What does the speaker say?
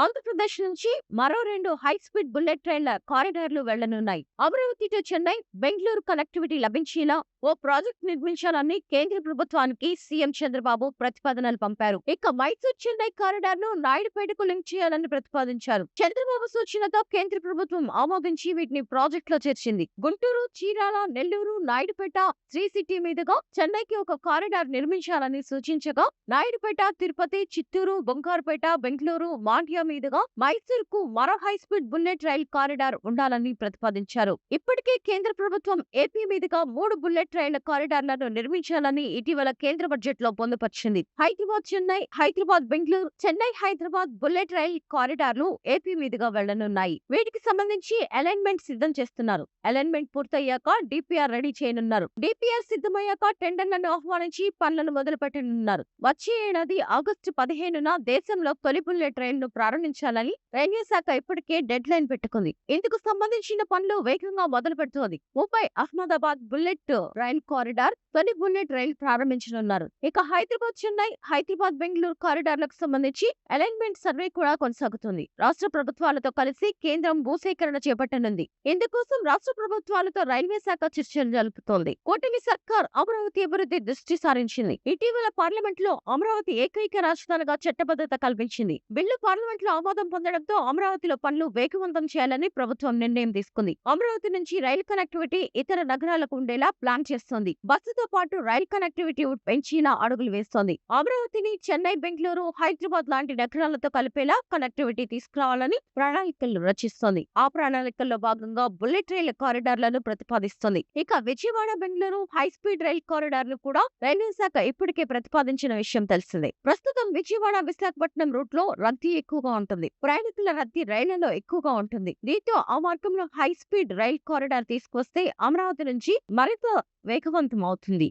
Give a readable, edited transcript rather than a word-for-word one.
ఆంధ్రప్రదేశ్ నుంచి మరో 2 high speed bullet ట్రైన్ల కారిడార్లు వెళ్లనున్నాయి. అమరావతి టు చెన్నై, బెంగళూరు కనెక్టివిటీ లభించేలా ఓ ప్రాజెక్ట్ నిర్మించాలని కేంద్ర ప్రభుత్వానికి సీఎం చంద్రబాబు ప్రతిపాదనలు పంపారు. ఇక మైసూర్ చెన్నై కారిడార్ ను నాయుడుపేటకు లింక్ చేయాలని ప్రతిపాదించారు. చంద్రబాబు సూచనతో కేంద్ర ప్రభుత్వం ఆమోదించి వీటిని ప్రాజెక్ట్ లో చేర్చింది. గుంటూరు, చీరాల, నెల్లూరు, నాయుడుపేట, శ్రీ సిటీ మీదుగా చెన్నైకి ఒక కారిడార్ నిర్మించాలని సూచించగా, నాయుడుపేట, తిరుపతి, చిత్తూరు, బొంగారుపేట, బెంగళూరు, మాండ్య మీదుగా మైసూర్ కు మరో high speed bullet rail corridor ఉండాలని ప్రతిపాదించారు. ఇప్పటికే కేంద్ర ప్రభుత్వం ఏపీ మీదుగా 3 బుల్లెట్ రైళ్ల కారిడార్లను నిర్మించాలని ఇటీవల కేంద్ర బడ్జెట్ లో పొందుపరిచింది. హైదరాబాద్ చెన్నై, హైదరాబాద్ బెంగళూరు, చెన్నై హైదరాబాద్ బుల్లెట్ రైల్ కారిడార్లు ఏపీ మీదుగా వెళ్లనున్నాయి. వీటికి సంబంధించి అలైన్మెంట్ సిద్ధం చేస్తున్నారు. అలైన్మెంట్ పూర్తయ్యాక డిపిఆర్ రెడీ చేయనున్నారు. డిపిఆర్ సిద్ధమయ్యాక టెండర్లను ఆహ్వానించి పనులను మొదలు పెట్టనున్నారు. వచ్చే ఏడాది ఆగస్టు 15న దేశంలో తొలి బుల్లెట్ రైలును ప్రారంభించాలని రైల్వే శాఖ ఇప్పటికే డెడ్ లైన్ పెట్టుకుంది. ఇందుకు సంబంధించిన పనులు వేగంగా మొదలు పెడుతోంది. Mumbai Ahmedabad bullet rail corridor తొలి బుల్లెట్ రైలు ప్రారంభించనున్నారు. ఇక హైదరాబాద్ చెన్నై, హైదరాబాద్ బెంగళూరు కారిడార్లకు సంబంధించి అలైన్మెంట్ సర్వే కూడా కొనసాగుతుంది. రాష్ట్ర ప్రభుత్వాలతో కలిసి కేంద్రం భూసేకరణ చేపట్టనుంది. ఇందుకోసం రాష్ట్ర ప్రభుత్వాలతో రైల్వే శాఖ చర్చలు జరుపుతోంది. కూటమి సర్కార్ అమరావతి అభివృద్ధి దృష్టి సారించింది. ఇటీవల పార్లమెంట్ లో అమరావతి ఏకైక రాజధానిగా చట్టబద్ధత కల్పించింది. బిల్లు పార్లమెంట్ లో ఆమోదం పొందడంతో అమరావతిలో పనులు వేగవంతం చేయాలని ప్రభుత్వం నిర్ణయం తీసుకుంది. అమరావతి నుంచి రైలు కనెక్టివిటీ ఇతర నగరాలకు ఉండేలా ప్లాన్ చేస్తోంది. బస్సుతో పాటు రైలు కనెక్టివిటీ పెంచేలా అడుగులు వేస్తోంది. అమరావతిని చెన్నై, బెంగళూరు, హైదరాబాద్ లాంటి నగరాలతో కలిపేలా కనెక్టివిటీ తీసుకురావాలని ప్రణాళికలు రచిస్తోంది. ఆ ప్రణాళికల్లో భాగంగా బుల్లెట్ రైలు కారిడార్లను ప్రతిపాదిస్తోంది. ఇక Vijayawada, Bengaluru high speed rail corridor ను కూడా రైల్వే శాఖ ఇప్పటికే ప్రతిపాదించిన విషయం తెలిసిందే. ప్రస్తుతం విజయవాడ, విశాఖపట్నం రూట్ లో రద్దీ ఎక్కువగా ఉంటుంది. ప్రయాణికుల రద్దీ రైళ్లలో ఎక్కువగా ఉంటుంది. దీంతో ఆ మార్గంలో హై స్పీడ్ రైల్ కారిడార్ తీసుకొస్తే అమరావతి నుంచి మరింత వేగవంతం అవుతుంది.